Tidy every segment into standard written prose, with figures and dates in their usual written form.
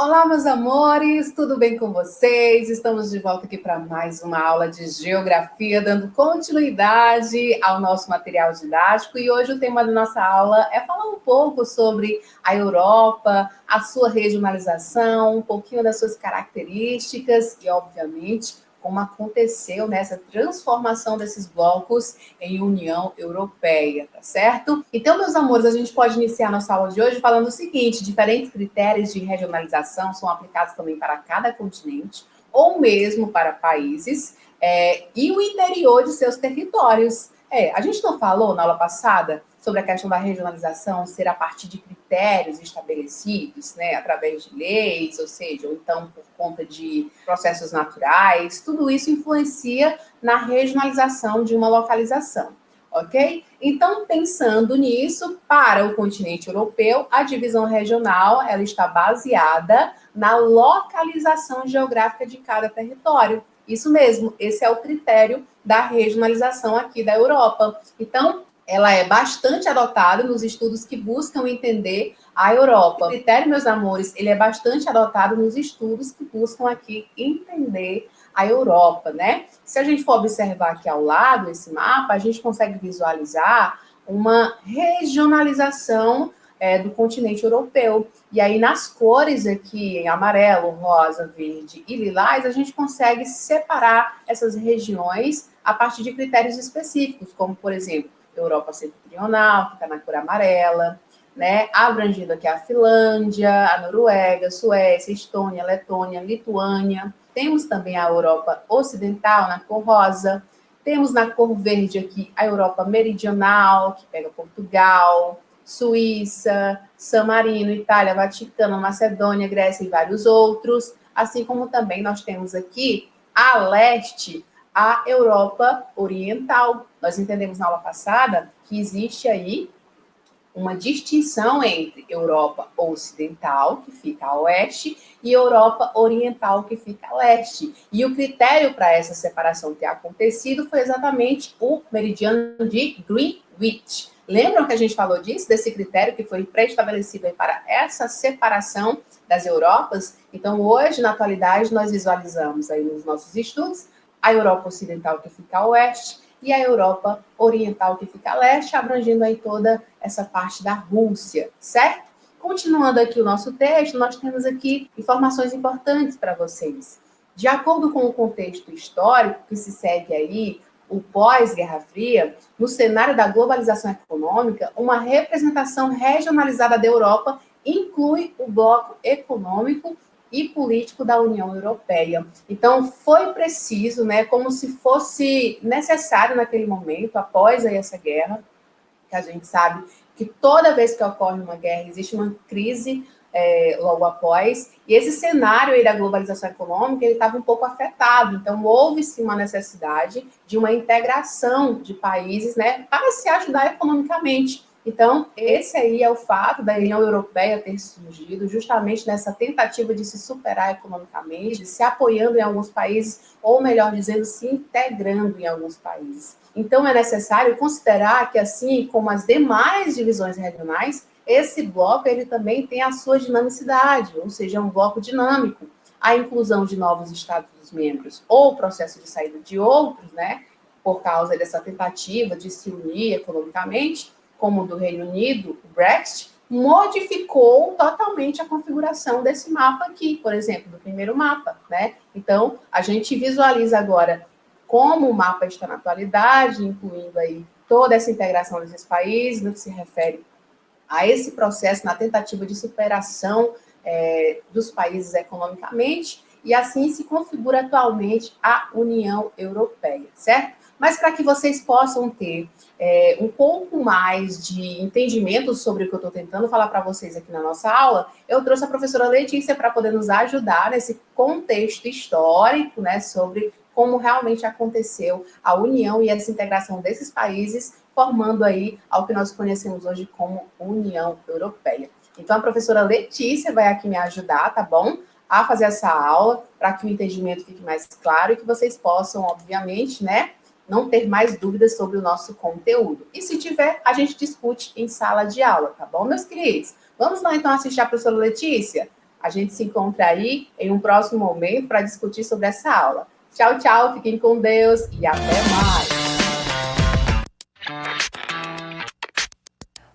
Olá, meus amores, tudo bem com vocês? Estamos de volta aqui para mais uma aula de geografia, dando continuidade ao nosso material didático. E hoje o tema da nossa aula é falar um pouco sobre a Europa, a sua regionalização, um pouquinho das suas características e, obviamente, como aconteceu nessa transformação desses blocos em União Europeia, tá certo? Então, meus amores, a gente pode iniciar nossa aula de hoje falando o seguinte: diferentes critérios de regionalização são aplicados também para cada continente, ou mesmo para países, e o interior de seus territórios. A gente não falou na aula passada sobre a questão da regionalização ser a partir de critérios estabelecidos, né, através de leis, ou seja, ou então por conta de processos naturais. Tudo isso influencia na regionalização de uma localização, ok? Então, pensando nisso, para o continente europeu, a divisão regional ela está baseada na localização geográfica de cada território. Isso mesmo, esse é o critério da regionalização aqui da Europa. Então, ela é bastante adotada nos estudos que buscam entender a Europa. O critério, meus amores, ele é bastante adotado nos estudos que buscam aqui entender a Europa, né? Se a gente for observar aqui ao lado esse mapa, a gente consegue visualizar uma regionalização do continente europeu. E aí, nas cores aqui, em amarelo, rosa, verde e lilás, a gente consegue separar essas regiões a partir de critérios específicos, como, por exemplo, Europa setentrional, que está na cor amarela, né? Abrangindo aqui a Finlândia, a Noruega, Suécia, Estônia, Letônia, Lituânia. Temos também a Europa ocidental, na cor rosa. Temos na cor verde aqui a Europa meridional, que pega Portugal, Suíça, San Marino, Itália, Vaticano, Macedônia, Grécia e vários outros. Assim como também nós temos aqui a leste, a Europa Oriental. Nós entendemos na aula passada que existe aí uma distinção entre Europa Ocidental, que fica a oeste, e Europa Oriental, que fica a leste. E o critério para essa separação ter acontecido foi exatamente o meridiano de Greenwich. Lembram que a gente falou disso, desse critério que foi pré-estabelecido para essa separação das Europas? Então, hoje, na atualidade, nós visualizamos aí nos nossos estudos a Europa Ocidental, que fica a oeste, e a Europa Oriental, que fica a leste, abrangendo aí toda essa parte da Rússia, certo? Continuando aqui o nosso texto, nós temos aqui informações importantes para vocês. De acordo com o contexto histórico que se segue aí, o pós-Guerra Fria, no cenário da globalização econômica, uma representação regionalizada da Europa inclui o bloco econômico e político da União Europeia. Então, foi preciso, né, como se fosse necessário naquele momento, após aí essa guerra, que a gente sabe que toda vez que ocorre uma guerra, existe uma crise logo após, e esse cenário aí da globalização econômica, ele estava um pouco afetado, então houve-se uma necessidade de uma integração de países, né, para se ajudar economicamente. Então, esse aí é o fato da União Europeia ter surgido justamente nessa tentativa de se superar economicamente, se apoiando em alguns países, ou melhor dizendo, se integrando em alguns países. Então, é necessário considerar que, assim como as demais divisões regionais, esse bloco ele também tem a sua dinamicidade, ou seja, é um bloco dinâmico. A inclusão de novos Estados-membros ou o processo de saída de outros, né, por causa dessa tentativa de se unir economicamente, como o do Reino Unido, o Brexit, modificou totalmente a configuração desse mapa aqui, por exemplo, do primeiro mapa, né? Então, a gente visualiza agora como o mapa está na atualidade, incluindo aí toda essa integração desses países, no que se refere a esse processo na tentativa de superação dos países economicamente, e assim se configura atualmente a União Europeia, certo? Mas para que vocês possam ter um pouco mais de entendimento sobre o que eu estou tentando falar para vocês aqui na nossa aula, eu trouxe a professora Letícia para poder nos ajudar nesse contexto histórico, né, sobre como realmente aconteceu a união e essa integração desses países, formando aí ao que nós conhecemos hoje como União Europeia. Então, a professora Letícia vai aqui me ajudar, tá bom? A fazer essa aula, para que o entendimento fique mais claro e que vocês possam, obviamente, né, não ter mais dúvidas sobre o nosso conteúdo. E se tiver, a gente discute em sala de aula, tá bom, meus queridos? Vamos lá, então, assistir a professora Letícia? A gente se encontra aí em um próximo momento para discutir sobre essa aula. Tchau, tchau, fiquem com Deus e até mais!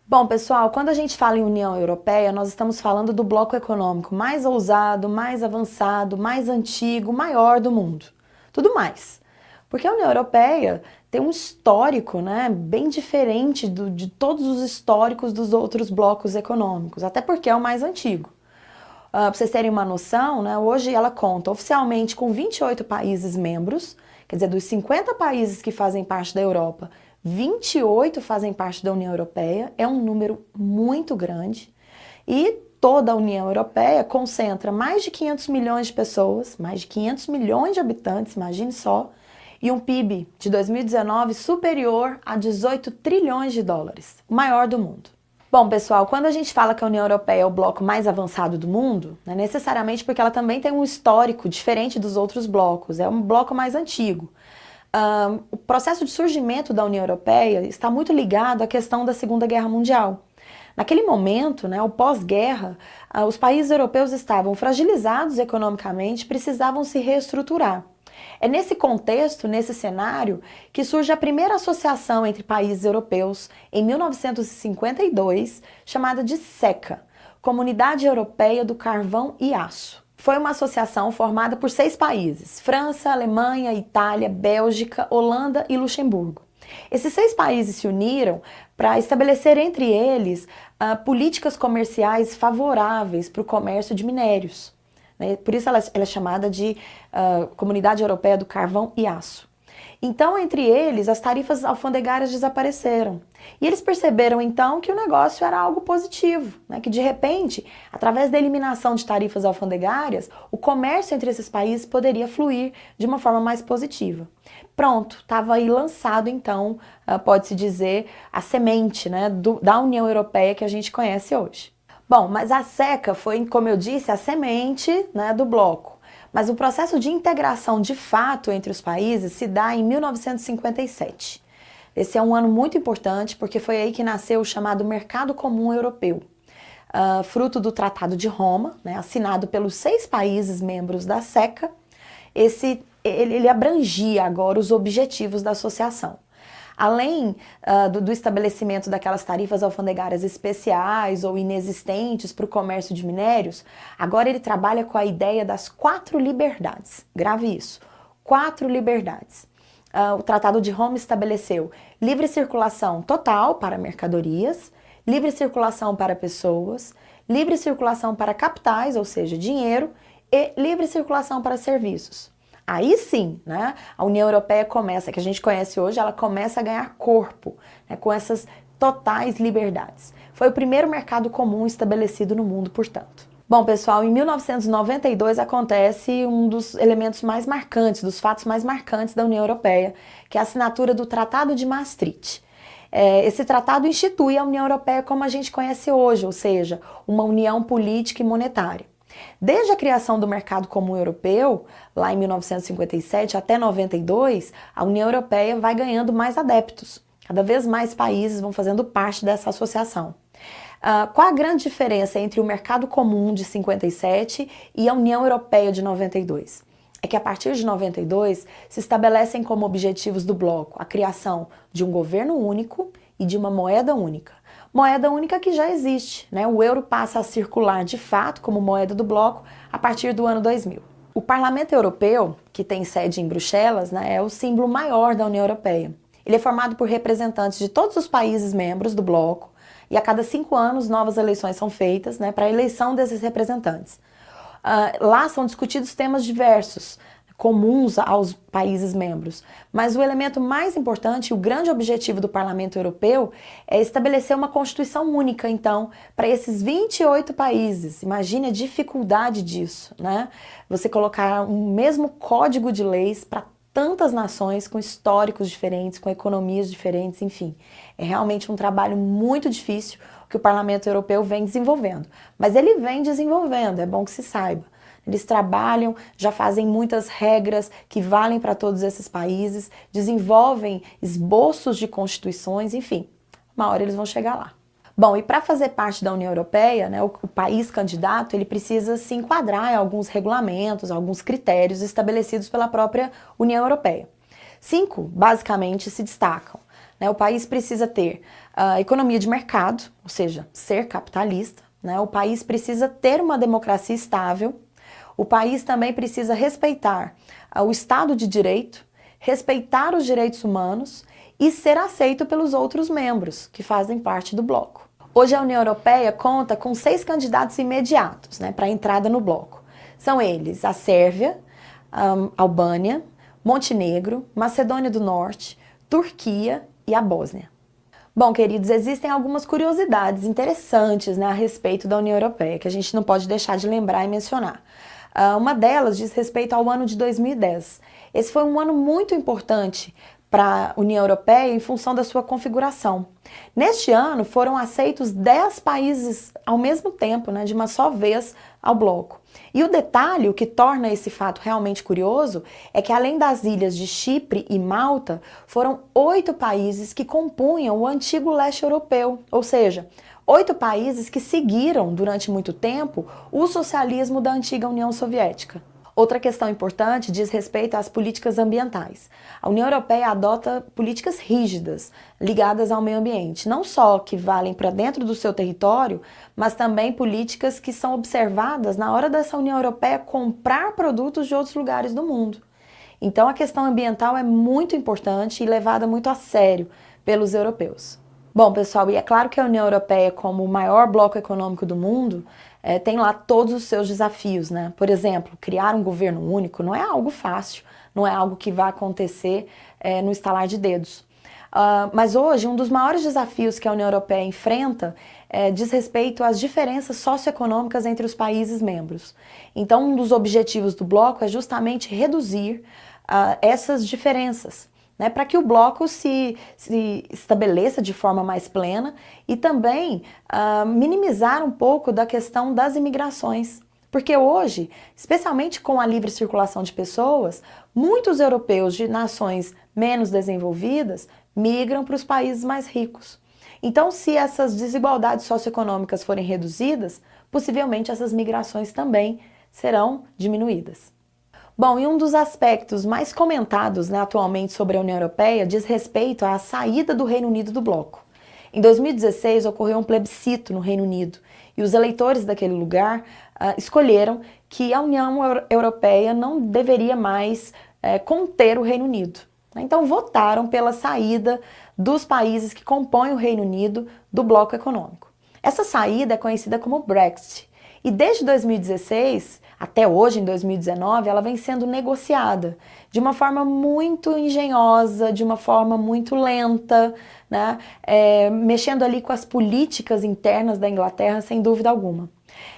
Bom, pessoal, quando a gente fala em União Europeia, nós estamos falando do bloco econômico mais ousado, mais avançado, mais antigo, maior do mundo. Tudo mais. Porque a União Europeia tem um histórico, né, bem diferente de todos os históricos dos outros blocos econômicos, até porque é o mais antigo. Para vocês terem uma noção, né, hoje ela conta oficialmente com 28 países membros, quer dizer, dos 50 países que fazem parte da Europa, 28 fazem parte da União Europeia, é um número muito grande, e toda a União Europeia concentra mais de 500 milhões de pessoas, mais de 500 milhões de habitantes, imagine só, e um PIB de 2019 superior a 18 trilhões de dólares, o maior do mundo. Bom, pessoal, quando a gente fala que a União Europeia é o bloco mais avançado do mundo, não é necessariamente porque ela também tem um histórico diferente dos outros blocos, é um bloco mais antigo. O processo de surgimento da União Europeia está muito ligado à questão da Segunda Guerra Mundial. Naquele momento, né, o pós-guerra, os países europeus estavam fragilizados economicamente, precisavam se reestruturar. É nesse contexto, nesse cenário, que surge a primeira associação entre países europeus, em 1952, chamada de SECA, Comunidade Europeia do Carvão e Aço. Foi uma associação formada por 6 países: França, Alemanha, Itália, Bélgica, Holanda e Luxemburgo. Esses 6 países se uniram para estabelecer entre eles políticas comerciais favoráveis para o comércio de minérios. Por isso ela é chamada de Comunidade Europeia do Carvão e Aço. Então, entre eles, as tarifas alfandegárias desapareceram. E eles perceberam, então, que o negócio era algo positivo, né? Que, de repente, através da eliminação de tarifas alfandegárias, o comércio entre esses países poderia fluir de uma forma mais positiva. Pronto, estava aí lançado, então, pode-se dizer, a semente, né, da União Europeia que a gente conhece hoje. Bom, mas a SECA foi, como eu disse, a semente, né, do bloco. Mas o processo de integração de fato entre os países se dá em 1957. Esse é um ano muito importante porque foi aí que nasceu o chamado Mercado Comum Europeu, fruto do Tratado de Roma, né, assinado pelos 6 países membros da SECA. Ele abrangia agora os objetivos da associação. Além do estabelecimento daquelas tarifas alfandegárias especiais ou inexistentes para o comércio de minérios, agora ele trabalha com a ideia das 4 liberdades. Grave isso, 4 liberdades. O Tratado de Roma estabeleceu livre circulação total para mercadorias, livre circulação para pessoas, livre circulação para capitais, ou seja, dinheiro, e livre circulação para serviços. Aí sim, né, a União Europeia começa, que a gente conhece hoje, ela começa a ganhar corpo, né, com essas totais liberdades. Foi o primeiro mercado comum estabelecido no mundo, portanto. Bom, pessoal, em 1992 acontece um dos elementos mais marcantes, dos fatos mais marcantes da União Europeia, que é a assinatura do Tratado de Maastricht. Esse tratado institui a União Europeia como a gente conhece hoje, ou seja, uma união política e monetária. Desde a criação do Mercado Comum Europeu, lá em 1957 até 92, a União Europeia vai ganhando mais adeptos. Cada vez mais países vão fazendo parte dessa associação. Qual a grande diferença entre o Mercado Comum de 57 e a União Europeia de 92? É que a partir de 92 se estabelecem como objetivos do bloco a criação de um governo único e de uma moeda única. Moeda única que já existe, né? O euro passa a circular de fato como moeda do bloco a partir do ano 2000. O Parlamento Europeu, que tem sede em Bruxelas, né, é o símbolo maior da União Europeia. Ele é formado por representantes de todos os países membros do bloco e a cada 5 anos novas eleições são feitas, né, para a eleição desses representantes. Lá são discutidos temas diversos, comuns aos países membros. Mas o elemento mais importante, o grande objetivo do Parlamento Europeu é estabelecer uma Constituição única, então, para esses 28 países. Imagine a dificuldade disso, né? Você colocar um mesmo código de leis para tantas nações com históricos diferentes, com economias diferentes, enfim. É realmente um trabalho muito difícil que o Parlamento Europeu vem desenvolvendo. Mas ele vem desenvolvendo, é bom que se saiba. Eles trabalham, já fazem muitas regras que valem para todos esses países, desenvolvem esboços de constituições, enfim, uma hora eles vão chegar lá. Bom, e para fazer parte da União Europeia, né, o país candidato ele precisa se enquadrar em alguns regulamentos, alguns critérios estabelecidos pela própria União Europeia. 5, basicamente, se destacam. Né, o país precisa ter economia de mercado, ou seja, ser capitalista. Né, o país precisa ter uma democracia estável. O país também precisa respeitar o Estado de Direito, respeitar os direitos humanos e ser aceito pelos outros membros que fazem parte do bloco. Hoje a União Europeia conta com 6 candidatos imediatos, né, para a entrada no bloco. São eles a Sérvia, Albânia, Montenegro, Macedônia do Norte, Turquia e a Bósnia. Bom, queridos, existem algumas curiosidades interessantes, né, a respeito da União Europeia, que a gente não pode deixar de lembrar e mencionar. Uma delas diz respeito ao ano de 2010. Esse foi um ano muito importante para a União Europeia em função da sua configuração. Neste ano foram aceitos 10 países ao mesmo tempo, né, de uma só vez ao bloco. E o detalhe, o que torna esse fato realmente curioso, é que além das ilhas de Chipre e Malta, foram 8 países que compunham o antigo leste europeu, ou seja, 8 países que seguiram durante muito tempo o socialismo da antiga União Soviética. Outra questão importante diz respeito às políticas ambientais. A União Europeia adota políticas rígidas ligadas ao meio ambiente, não só que valem para dentro do seu território, mas também políticas que são observadas na hora dessa União Europeia comprar produtos de outros lugares do mundo. Então a questão ambiental é muito importante e levada muito a sério pelos europeus. Bom, pessoal, e é claro que a União Europeia, como o maior bloco econômico do mundo, tem lá todos os seus desafios, né? Por exemplo, criar um governo único não é algo fácil, não é algo que vai acontecer no estalar de dedos. Mas hoje, um dos maiores desafios que a União Europeia enfrenta diz respeito às diferenças socioeconômicas entre os países membros. Então, um dos objetivos do bloco é justamente reduzir essas diferenças, né, para que o bloco se estabeleça de forma mais plena e também minimizar um pouco da questão das imigrações. Porque hoje, especialmente com a livre circulação de pessoas, muitos europeus de nações menos desenvolvidas migram para os países mais ricos. Então, se essas desigualdades socioeconômicas forem reduzidas, possivelmente essas migrações também serão diminuídas. Bom, e um dos aspectos mais comentados, né, atualmente sobre a União Europeia diz respeito à saída do Reino Unido do bloco. Em 2016 ocorreu um plebiscito no Reino Unido e os eleitores daquele lugar escolheram que a União Europeia não deveria mais conter o Reino Unido. Então votaram pela saída dos países que compõem o Reino Unido do bloco econômico. Essa saída é conhecida como Brexit e desde 2016 até hoje, em 2019, ela vem sendo negociada de uma forma muito engenhosa, de uma forma muito lenta, né? Mexendo ali com as políticas internas da Inglaterra, sem dúvida alguma.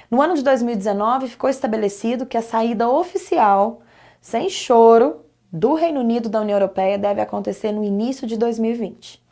No ano de 2019, ficou estabelecido que a saída oficial, sem choro, do Reino Unido da União Europeia deve acontecer no início de 2020.